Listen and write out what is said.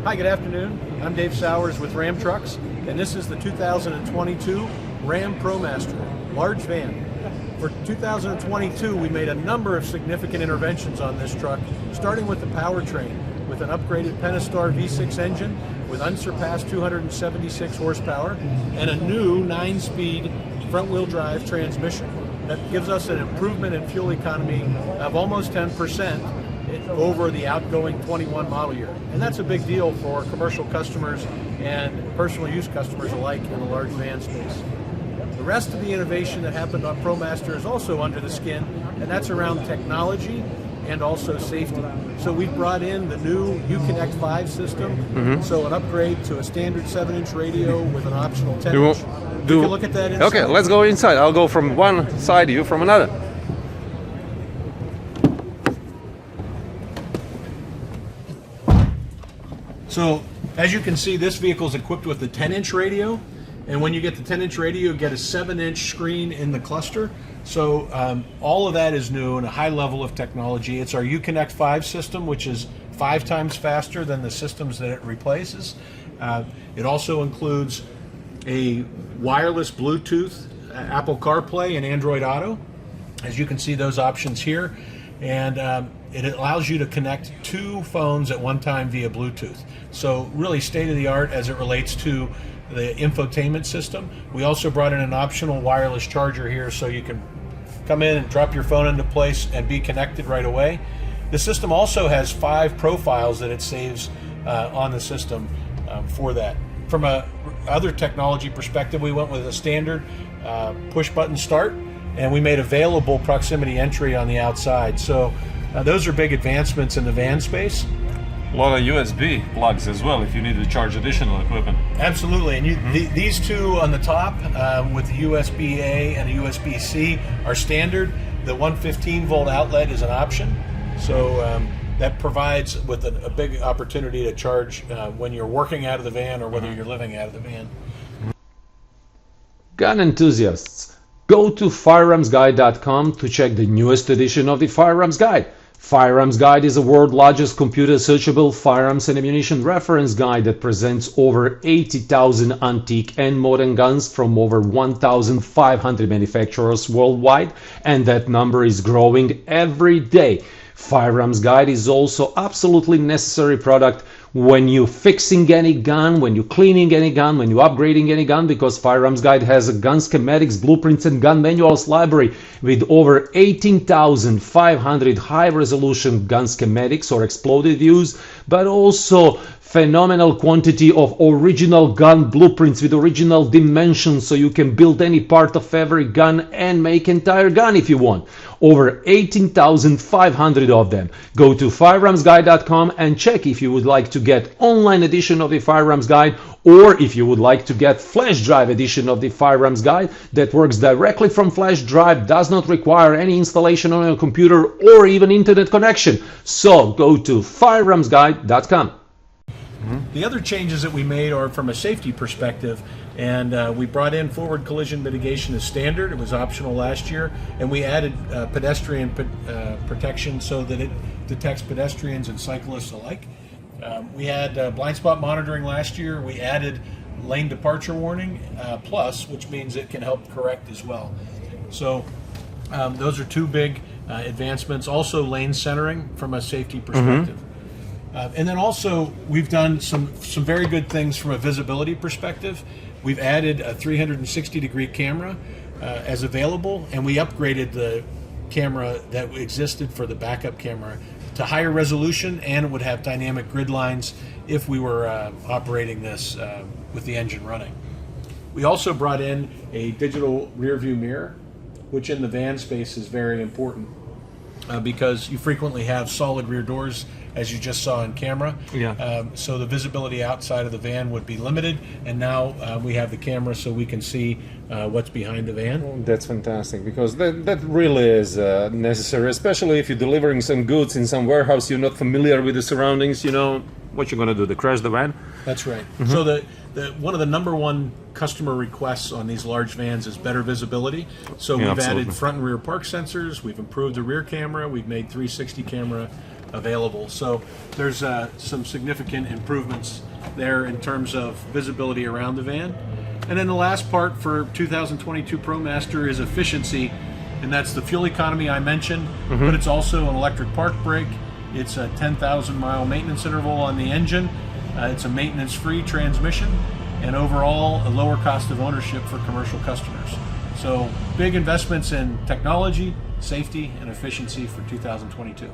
Hi, good afternoon. I'm Dave Sowers with Ram Trucks, and this is the 2022 Ram ProMaster large van. For 2022, we made a number of significant interventions on this truck, starting with the powertrain, with an upgraded Pentastar V6 engine with unsurpassed 276 horsepower and a new 9-speed front-wheel drive transmission that gives us an improvement in fuel economy of almost 10% over the outgoing 21 model year. And that's a big deal for commercial customers and personal use customers alike in the large van space. The rest of the innovation that happened on ProMaster is also under the skin, and that's around technology and also safety. So we've brought in the new Uconnect 5 system, so an upgrade to a standard 7-inch radio with an optional 10-inch. You can look at that inside. Okay, let's go inside. I'll go from one side, you from another. So, as you can see, this vehicle is equipped with a 10-inch radio, and when you get the 10-inch radio, you get a 7-inch screen in the cluster. So all of that is new and a high level of technology. It's our Uconnect 5 system, which is 5 times faster than the systems that it replaces. It also includes a wireless Bluetooth, Apple CarPlay, and Android Auto. As you can see, those options here. And it allows you to connect 2 phones at one time via Bluetooth. So really state-of-the-art as it relates to the infotainment system. We also brought in an optional wireless charger here so you can come in and drop your phone into place and be connected right away. The system also has 5 profiles that it saves on the system for that. From a other technology perspective, we went with a standard push-button start, and we made available proximity entry on the outside. So those are big advancements in the van space. A lot of USB plugs as well if you need to charge additional equipment. Absolutely, and these 2 on the top with the USB-A and a USB-C are standard. The 115-volt outlet is an option, so that provides with a big opportunity to charge when you're working out of the van or whether you're living out of the van. Gun enthusiasts, go to firearmsguide.com to check the newest edition of the Firearms Guide. Firearms Guide is the world's largest computer-searchable firearms and ammunition reference guide that presents over 80,000 antique and modern guns from over 1,500 manufacturers worldwide, and that number is growing every day. Firearms Guide is also absolutely necessary product when you're fixing any gun, when you're cleaning any gun, when you're upgrading any gun, because Firearms Guide has a gun schematics, blueprints, and gun manuals library with over 18,500 high-resolution gun schematics or exploded views, but also phenomenal quantity of original gun blueprints with original dimensions, so you can build any part of every gun and make entire gun if you want. Over 18,500 of them. Go to firearmsguide.com and check if you would like to get online edition of the Firearms Guide, or if you would like to get flash drive edition of the Firearms Guide that works directly from flash drive, does not require any installation on your computer or even internet connection. So go to firearmsguide.com. The other changes that we made are from a safety perspective, and we brought in forward collision mitigation as standard. It was optional last year, and we added pedestrian protection so that it detects pedestrians and cyclists alike. We had blind spot monitoring last year. We added lane departure warning plus, which means it can help correct as well. So those are 2 big advancements. Also lane centering from a safety perspective. And then also, we've done some very good things from a visibility perspective. We've added a 360-degree camera as available, and we upgraded the camera that existed for the backup camera to higher resolution, and it would have dynamic grid lines if we were operating this with the engine running. We also brought in a digital rear view mirror, which in the van space is very important because you frequently have solid rear doors, as you just saw in camera. So the visibility outside of the van would be limited, and now we have the camera so we can see what's behind the van. That's fantastic, because that really is necessary, especially if you're delivering some goods in some warehouse, you're not familiar with the surroundings, you know what you're going to do, to crash the van. That's right. So one of the #1 customer requests on these large vans is better visibility. So we've added front and rear park sensors, we've improved the rear camera, we've made 360 camera available. So there's some significant improvements there in terms of visibility around the van. And then the last part for 2022 ProMaster is efficiency, and that's the fuel economy I mentioned, but it's also an electric park brake. It's a 10,000 mile maintenance interval on the engine. It's a maintenance-free transmission, and overall a lower cost of ownership for commercial customers. So big investments in technology, safety, and efficiency for 2022.